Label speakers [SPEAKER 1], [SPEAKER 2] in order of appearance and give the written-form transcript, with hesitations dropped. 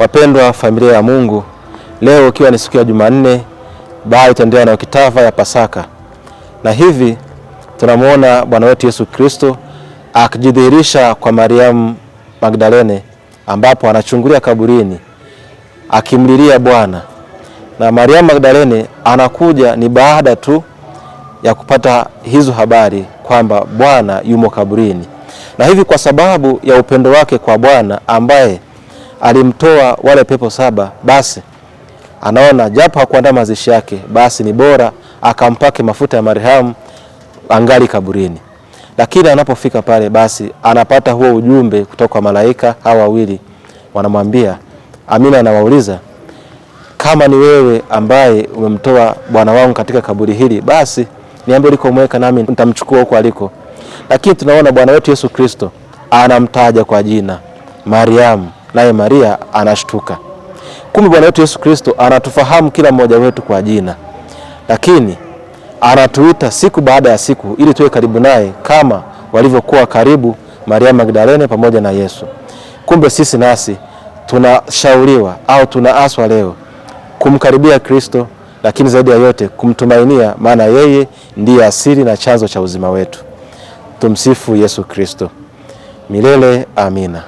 [SPEAKER 1] Wapendwa familia ya Mungu, leo ikiwa ni siku ya Jumanne, baada itaendelea na kitava ya Pasaka. Na hivi tunamuona Bwana wetu Yesu Kristo akijidhihirisha kwa Mariamu Magdalene, ambapo anachungulia kaburini akimlilia Bwana. Na Mariamu Magdalene anakuja ni baada tu ya kupata hizo habari kwamba Bwana yumo kaburini. Na hivi kwa sababu ya upendo wake kwa Bwana ambaye alimtoa wale pepo 7, basi anaona japo hakuandaa mazishi yake, basi ni bora akampake mafuta ya marhamu angali kaburini. Lakini anapofika pale, basi anapata huo ujumbe kutoka kwa malaika hawa wawili, wanamwambia Amina, anawauliza kama ni wewe ambaye umemtoa Bwana wangu katika kaburi hili, basi niambie ulikomweka nami nitamchukua huko aliko. Lakini tunaona Bwana wetu Yesu Kristo anamtaja kwa jina Mariamu, naye Maria anashtuka. Kumbe Bwana wetu Yesu Kristo anatufahamu kila mmoja wetu kwa jina, lakini anatuita siku baada ya siku ili tuwe karibu naye kama walivyokuwa karibu Mariamu Magdalene pamoja na Yesu. Kumbe sisi nasi tunashauriwa au tunaaswa leo kumkaribia Kristo, lakini zaidi ya yote kumtumainia, maana yeye ndiye asili na chanzo cha uzima wetu. Tumsifu Yesu Kristo. Milele amina.